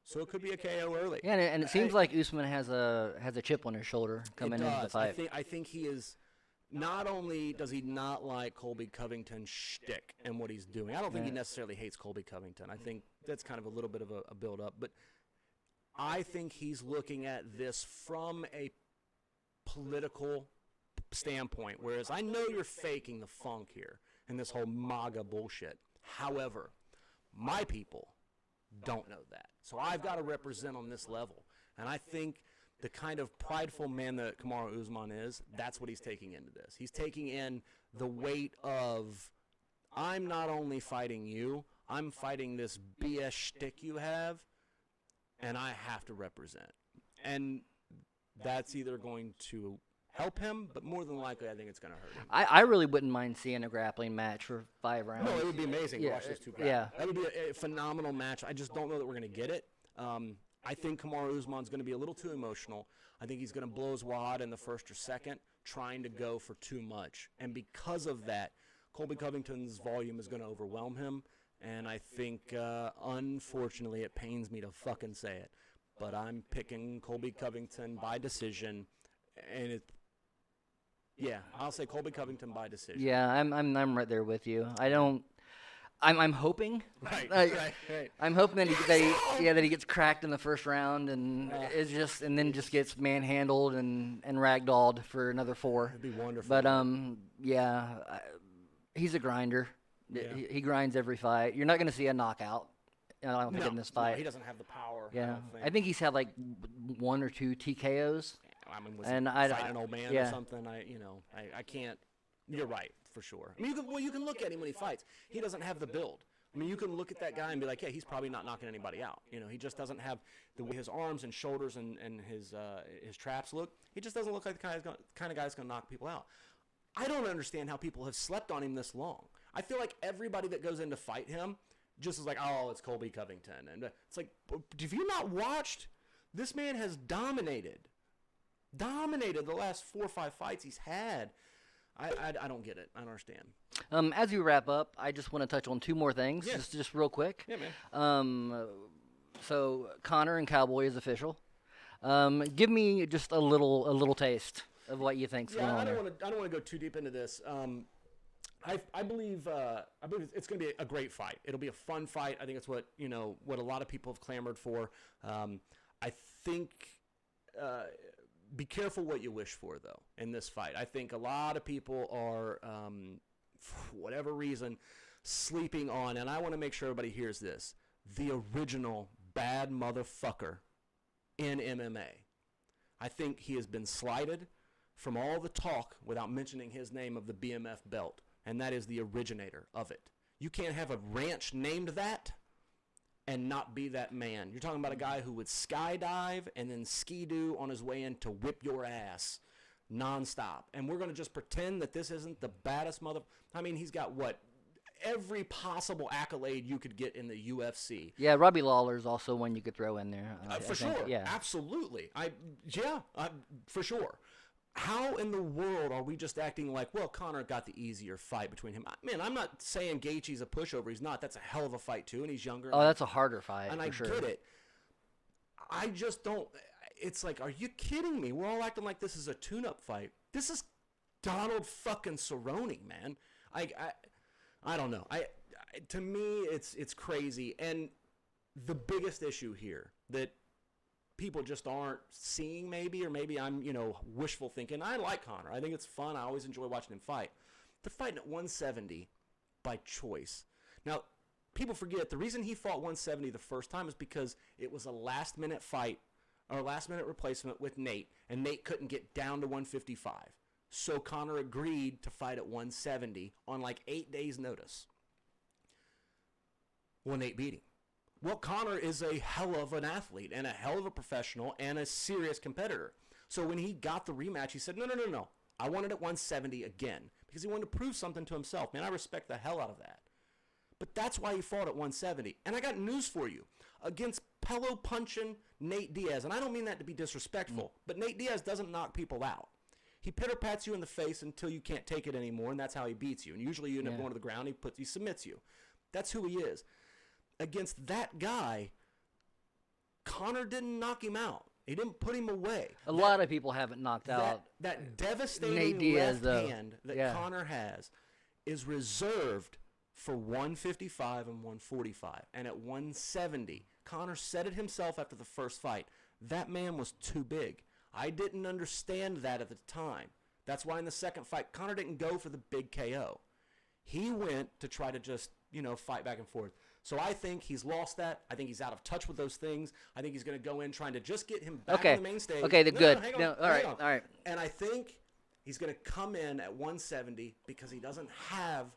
so it could be a KO early. Yeah, and it seems like Usman has a chip on his shoulder coming into the fight. I think he is. Not only does he not like Colby Covington's shtick and what he's doing, I don't think he necessarily hates Colby Covington. I think that's kind of a little bit of a build-up. But I think he's looking at this from a political standpoint, whereas I know you're faking the funk here and this whole MAGA bullshit. However, my people don't know that. So I've got to represent on this level. And I think the kind of prideful man that Kamaru Usman is, that's what he's taking into this. He's taking in the weight of, I'm not only fighting you, I'm fighting this BS shtick you have, and I have to represent. And that's either going to help him, but more than likely, I think it's going to hurt him. I really wouldn't mind seeing a grappling match for 5 rounds. No, it would be amazing to watch those 2 grapple. Yeah. That would be a phenomenal match. I just don't know that we're going to get it. I think Kamaru Usman's going to be a little too emotional. I think he's going to blow his wad in the first or second, trying to go for too much. And because of that, Colby Covington's volume is going to overwhelm him, And I think, unfortunately, it pains me to fucking say it, but I'm picking Colby Covington by decision, and I'll say Colby Covington by decision. Yeah, I'm right there with you. I'm hoping. Right. I'm hoping that he gets cracked in the first round and then just gets manhandled and ragdolled for another 4. It'd be wonderful. But he's a grinder. Yeah. He grinds every fight. You're not going to see a knockout. I don't think in this fight. No, he doesn't have the power. Yeah, I think he's had like 1 or 2 TKOs. I mean, was he fighting an old man or something? I can't. You're right, for sure. I mean, you can look at him when he fights. He doesn't have the build. I mean, you can look at that guy and be like, yeah, he's probably not knocking anybody out. He just doesn't have the way his arms and shoulders and his traps look. He just doesn't look like the kind of guy that's going to knock people out. I don't understand how people have slept on him this long. I feel like everybody that goes in to fight him just is like, oh, it's Colby Covington. And it's like, have you not watched? This man has dominated the last 4 or 5 fights he's had. I don't get it. I don't understand. As we wrap up, I just want to touch on 2 more things, just real quick. Yeah, man. So Conor and Cowboy is official. Give me just a little taste of what you think's going on. I don't want to go too deep into this. I believe it's going to be a great fight. It'll be a fun fight. I think it's what a lot of people have clamored for. I think. Be careful what you wish for, though, in this fight. I think a lot of people are, for whatever reason, sleeping on, and I want to make sure everybody hears this, the original bad motherfucker in MMA. I think he has been slighted from all the talk without mentioning his name of the BMF belt, and that is the originator of it. You can't have a ranch named that and not be that man. You're talking about a guy who would skydive and then ski-doo on his way in to whip your ass nonstop. And we're going to just pretend that this isn't the baddest I mean, he's got every possible accolade you could get in the UFC. Yeah, Robbie Lawler's also one you could throw in there. For sure. Yeah. Absolutely. For sure. How in the world are we just acting like, well, Conor got the easier fight between him? Man, I'm not saying Gaethje's a pushover. He's not. That's a hell of a fight, too, and he's younger. Oh, that's a harder fight, and I get it. I just don't. It's like, are you kidding me? We're all acting like this is a tune-up fight. This is Donald fucking Cerrone, man. I don't know. To me, it's crazy. And the biggest issue here that people just aren't seeing, maybe, or maybe I'm, wishful thinking. I like Conor. I think it's fun. I always enjoy watching him fight. They're fighting at 170 by choice. Now, people forget the reason he fought 170 the first time is because it was a last-minute fight or last-minute replacement with Nate, and Nate couldn't get down to 155. So Conor agreed to fight at 170 on like 8 days' notice. Well, Nate beat him. Well, Conor is a hell of an athlete and a hell of a professional and a serious competitor. So when he got the rematch, he said, no. I want it at 170 again because he wanted to prove something to himself. Man, I respect the hell out of that. But that's why he fought at 170. And I got news for you. Against pillow-punching Nate Diaz, and I don't mean that to be disrespectful, but Nate Diaz doesn't knock people out. He pitter-pats you in the face until you can't take it anymore, and that's how he beats you. And usually you end up going to the ground, he submits you. That's who he is. Against that guy, Conor didn't knock him out. He didn't put him away. A lot of people haven't knocked out that devastating Nate Diaz, left hand that Conor has is reserved for 155 and 145. And at 170, Conor said it himself after the first fight. That man was too big. I didn't understand that at the time. That's why in the second fight, Conor didn't go for the big KO. He went to try to just, fight back and forth. So I think he's lost that. I think he's out of touch with those things. I think he's going to go in trying to just get him back on the main stage. Okay, good. Hang on, all right. And I think he's going to come in at 170 because he doesn't have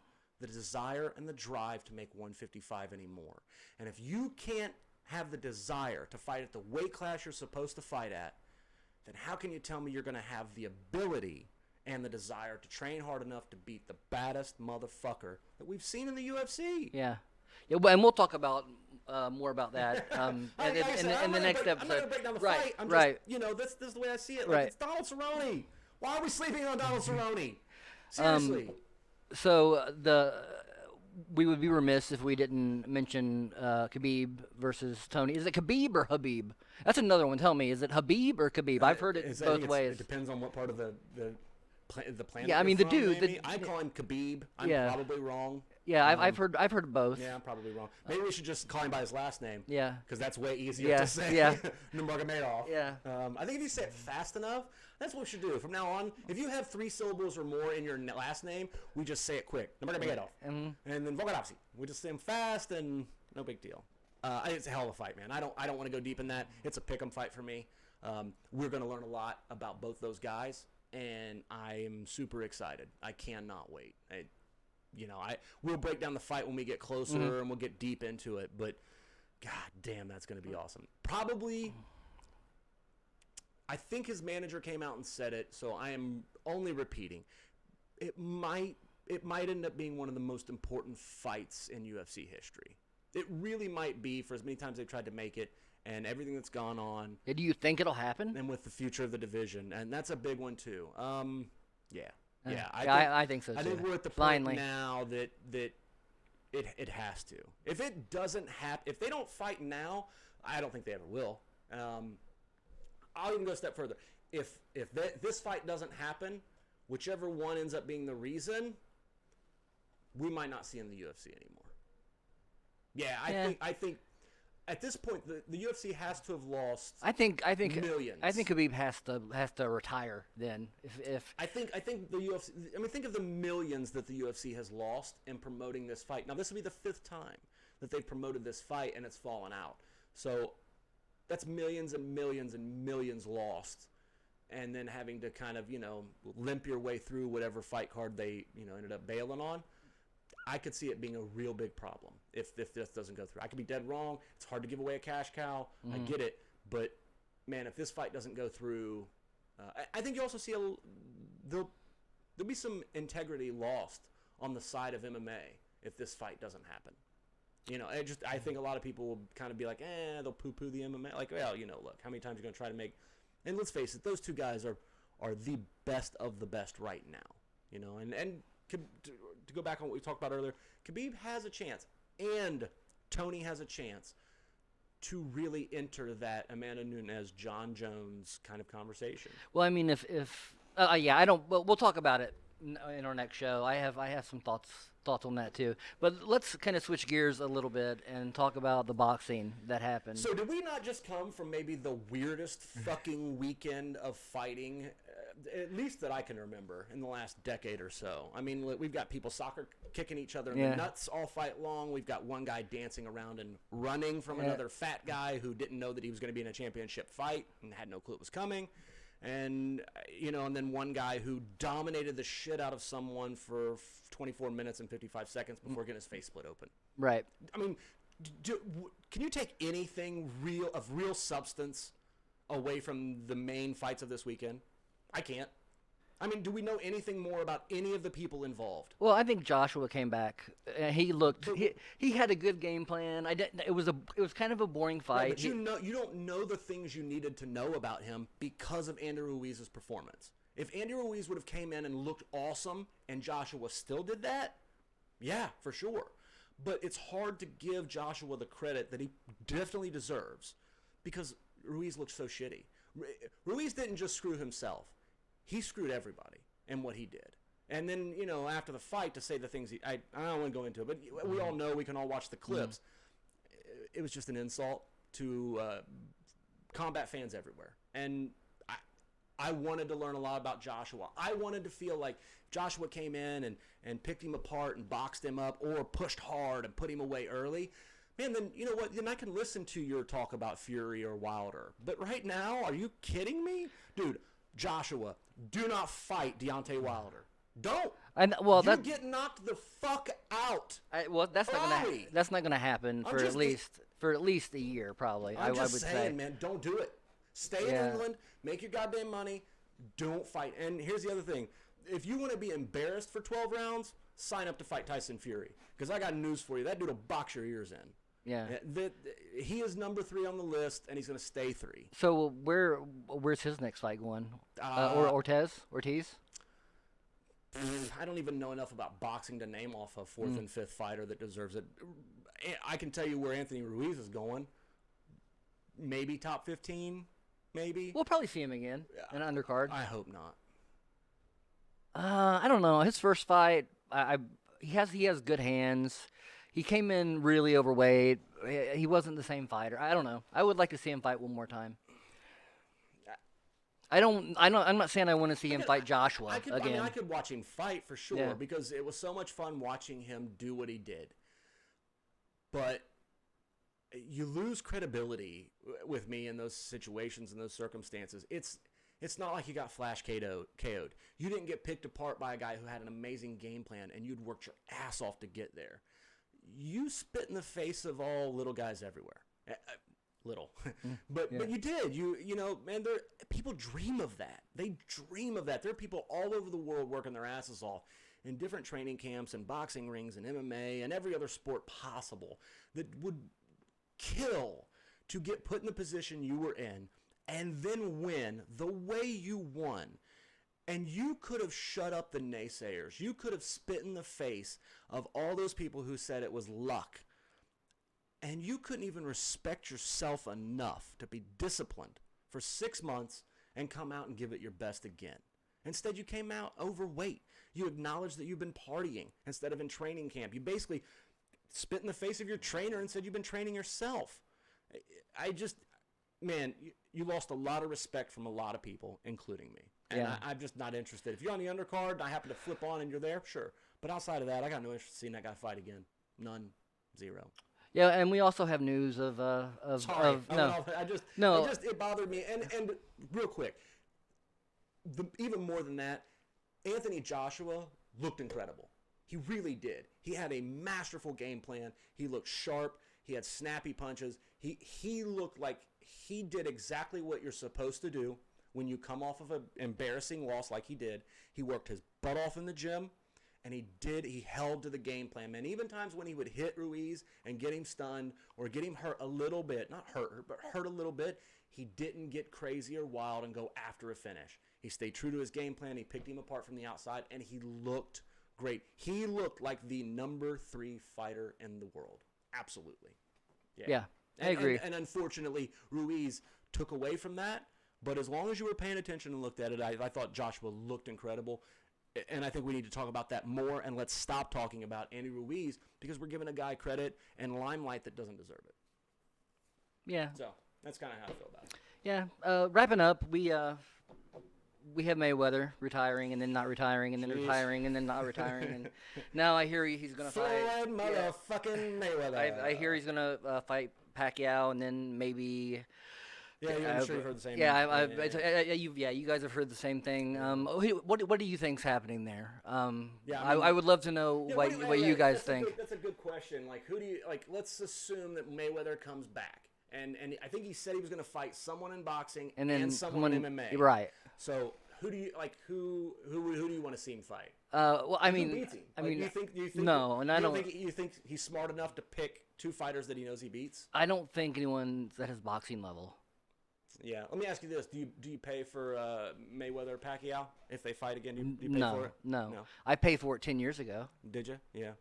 the desire and the drive to make 155 anymore. And if you can't have the desire to fight at the weight class you're supposed to fight at, then how can you tell me you're going to have the ability and the desire to train hard enough to beat the baddest motherfucker that we've seen in the UFC? Yeah, and we'll talk about more about that in the next episode. I'm not going to break down the fight. I'm just, this is the way I see it. It's Donald Cerrone. Why are we sleeping on Donald Cerrone? Seriously. So we would be remiss if we didn't mention Khabib versus Tony. Is it Khabib or Habib? That's another one. Tell me, is it Habib or Khabib? I've heard it both ways. It depends on what part of the planet. Yeah, I mean the from, dude. I call him Khabib. I'm probably wrong. Yeah, I've heard both. Yeah, I'm probably wrong. Maybe we should just call him by his last name. Yeah, because that's way easier to say. Yeah, Nurmagomedov. Yeah. I think if you say it fast enough, that's what we should do. From now on, if you have 3 syllables or more in your last name, we just say it quick. Nurmagomedov. And then Volkanovski. We just say him fast and no big deal. It's a hell of a fight, man. I don't want to go deep in that. It's a pick'em fight for me. We're going to learn a lot about both those guys, and I'm super excited. I cannot wait. We'll break down the fight when we get closer and we'll get deep into it, but god damn, that's going to be awesome. Probably, I think his manager came out and said it, so I am only repeating. It might end up being one of the most important fights in UFC history. It really might be, for as many times they've tried to make it and everything that's gone on. Do you think it'll happen? And with the future of the division, and that's a big one too. Yeah. I think so too. I think we're at the point now that it has to. If it doesn't happen, if they don't fight now, I don't think they ever will. I'll even go a step further. If this fight doesn't happen, whichever one ends up being the reason, we might not see him in the UFC anymore. I think at this point the UFC has to have lost. I think millions. I think Khabib has to retire then. If I think the UFC. I mean, think of the millions that the UFC has lost in promoting this fight. Now this will be the 5th time that they've promoted this fight and it's fallen out. So that's millions and millions and millions lost, and then having to kind of limp your way through whatever fight card they ended up bailing on. I could see it being a real big problem if this doesn't go through. I could be dead wrong. It's hard to give away a cash cow. I get it. But, man, if this fight doesn't go through, I think you also see there'll be some integrity lost on the side of MMA if this fight doesn't happen. I think a lot of people will kind of be like, they'll poo-poo the MMA. Like, well, look, how many times are you going to try to make – and let's face it, those two guys are the best of the best right now. And to go back on what we talked about earlier, Khabib has a chance, and Tony has a chance to really enter that Amanda Nunes, Jon Jones kind of conversation. Well, I mean, if I don't. Well, we'll talk about it in our next show. I have some thoughts on that too. But let's kind of switch gears a little bit and talk about the boxing that happened. So did we not just come from maybe the weirdest fucking weekend of fighting, at least that I can remember, in the last decade or so? I mean, we've got people soccer kicking each other in the nuts all fight long. We've got one guy dancing around and running from another fat guy who didn't know that he was going to be in a championship fight and had no clue it was coming. And, and then one guy who dominated the shit out of someone for 24 minutes and 55 seconds before getting his face split open. Right. I mean, can you take anything of real substance away from the main fights of this weekend? I can't. I mean, do we know anything more about any of the people involved? Well, I think Joshua came back. He looked. He had a good game plan. It was kind of a boring fight. Right, but you don't know the things you needed to know about him because of Andy Ruiz's performance. If Andy Ruiz would have came in and looked awesome, and Joshua still did that, yeah, for sure. But it's hard to give Joshua the credit that he definitely deserves because Ruiz looked so shitty. Ruiz didn't just screw himself. He screwed everybody in what he did. And then, after the fight, to say the things I don't want to go into it, but we all know, we can all watch the clips. It was just an insult to combat fans everywhere. And I wanted to learn a lot about Joshua. I wanted to feel like Joshua came in and picked him apart and boxed him up or pushed hard and put him away early. Man, then you know what? Then I can listen to your talk about Fury or Wilder. But right now, are you kidding me? Dude, Joshua, do not fight Deontay Wilder. Don't. You get knocked the fuck out. That's not gonna happen for at least a year probably. I would say, saying, man, don't do it. Stay in England, make your goddamn money. Don't fight. And here's the other thing: if you want to be embarrassed for 12 rounds, sign up to fight Tyson Fury. Because I got news for you: that dude will box your ears in. Yeah. He is number 3 on the list, and he's going to stay 3. So where's his next fight going? Or Ortiz? I don't even know enough about boxing to name off a fourth and fifth fighter that deserves it. I can tell you where Anthony Ruiz is going. Maybe top 15, maybe. We'll probably see him again in an undercard. I hope not. I don't know. His first fight, he has good hands. He came in really overweight. He wasn't the same fighter. I don't know. I would like to see him fight one more time. I'm not saying I want to see him fight Joshua again. I could watch him fight for sure because it was so much fun watching him do what he did. But you lose credibility with me in those situations and those circumstances. It's not like you got flash KO'd. You didn't get picked apart by a guy who had an amazing game plan and you'd worked your ass off to get there. You spit in the face of all little guys everywhere. Little, but you did. You know, man. People dream of that. They dream of that. There are people all over the world working their asses off in different training camps and boxing rings and MMA and every other sport possible that would kill to get put in the position you were in and then win the way you won. And you could have shut up the naysayers. You could have spit in the face of all those people who said it was luck. And you couldn't even respect yourself enough to be disciplined for 6 months and come out and give it your best again. Instead, you came out overweight. You acknowledged that you've been partying instead of in training camp. You basically spit in the face of your trainer and said you've been training yourself. You lost a lot of respect from a lot of people, including me. And I'm just not interested. If you're on the undercard and I happen to flip on and you're there, sure. But outside of that, I got no interest in seeing that guy fight again. None. Zero. Yeah, and we also have news of Sorry. No. It bothered me. And real quick, even more than that, Anthony Joshua looked incredible. He really did. He had a masterful game plan. He looked sharp. He had snappy punches. He looked like he did exactly what you're supposed to do when you come off of an embarrassing loss like he did. He worked his butt off in the gym. And he held to the game plan, man. Even times when he would hit Ruiz and get him stunned or get him hurt a little bit, not hurt, but hurt a little bit, he didn't get crazy or wild and go after a finish. He stayed true to his game plan. He picked him apart from the outside, and he looked great. He looked like the number 3 fighter in the world. Absolutely. Yeah, I agree. And unfortunately, Ruiz took away from that. But as long as you were paying attention and looked at it, I thought Joshua looked incredible. And I think we need to talk about that more, and let's stop talking about Andy Ruiz because we're giving a guy credit and limelight that doesn't deserve it. Yeah. So that's kind of how I feel about it. Yeah. Wrapping up, we have Mayweather retiring and then not retiring and then retiring and then not retiring, and now I hear he's gonna fight Floyd motherfucking Mayweather. I hear he's gonna fight Pacquiao and then maybe. Yeah, I'm sure you've heard the same. You guys have heard the same thing. What do you think's happening there? I would love to know what you guys think. That's a good question. Like, who do you like? Let's assume that Mayweather comes back, and I think he said he was going to fight someone in boxing and someone in MMA. Right. So who do you like? Who do you want to see him fight? Well, I mean, who beats him? You think no, and I don't. You think he's smart enough to pick 2 fighters that he knows he beats? I don't think anyone that has boxing level. Yeah, let me ask you this: Do you pay for Mayweather Pacquiao if they fight again? Do you pay for it? No. I paid for it 10 years ago. Did you? Yeah.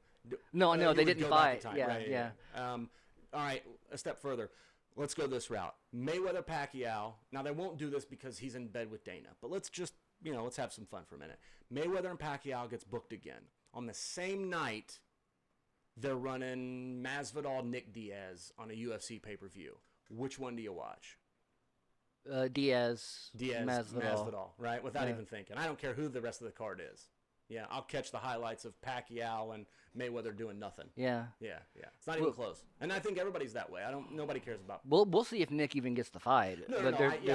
No, they didn't fight. Yeah. All right, a step further. Let's go this route. Mayweather Pacquiao. Now they won't do this because he's in bed with Dana, but let's just let's have some fun for a minute. Mayweather and Pacquiao gets booked again on the same night. They're running Masvidal Nick Diaz on a UFC pay-per-view. Which one do you watch? Diaz, Masvidal, right? Without even thinking. I don't care who the rest of the card is. Yeah, I'll catch the highlights of Pacquiao and Mayweather doing nothing. Yeah. It's not even close. And I think everybody's that way. Nobody cares about. We'll see if Nick even gets the fight. No.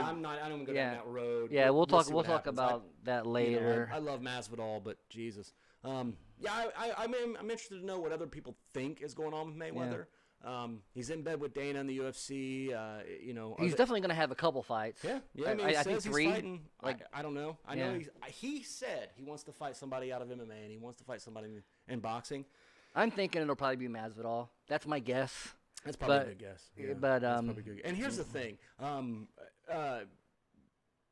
I'm not. I don't go down that road. Yeah, we'll talk about that later. I love Masvidal, but Jesus. I'm interested to know what other people think is going on with Mayweather. He's in bed with Dana in the UFC. He's definitely going to have a couple fights. Yeah. I think 3. He's fighting. I don't know. I know he said he wants to fight somebody out of MMA and he wants to fight somebody in boxing. I'm thinking it'll probably be Masvidal. That's my guess. That's probably a good guess. Yeah, but that's probably good. And here's the thing.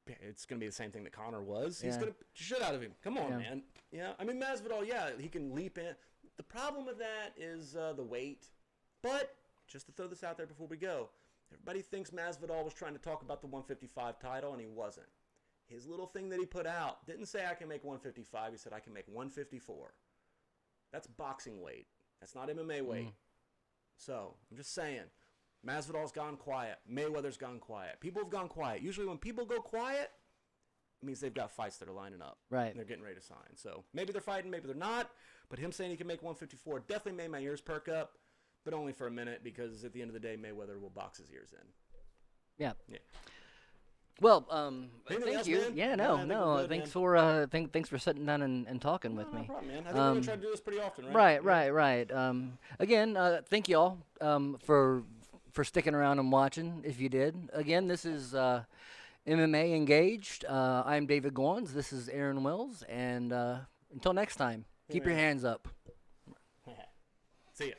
it's going to be the same thing that Conor was. He's Yeah. going to beat the shit out of him. Come on, Yeah. man. Yeah, I mean, Masvidal, yeah, he can leap in. The problem with that is the weight. But just to throw this out there before we go, everybody thinks Masvidal was trying to talk about the 155 title, and he wasn't. His little thing that he put out didn't say I can make 155. He said I can make 154. That's boxing weight. That's not MMA weight. So I'm just saying, Masvidal's gone quiet. Mayweather's gone quiet. People have gone quiet. Usually when people go quiet, it means they've got fights that are lining up. Right. And they're getting ready to sign. So maybe they're fighting, maybe they're not. But him saying he can make 154 definitely made my ears perk up, but only for a minute, because at the end of the day, Mayweather will box his ears in. Yeah. Yeah. Well, Anything thank else, you. man? Yeah, No, I think we're good, thanks man. thanks for sitting down and talking with No me. problem, man. I think we're going to try to do this pretty often, right? Right. Again, thank you all for sticking around and watching. If you did, again, this is MMA Engaged. I'm David Gorns. This is Aaron Wills, and until next time, keep your hands up. See ya.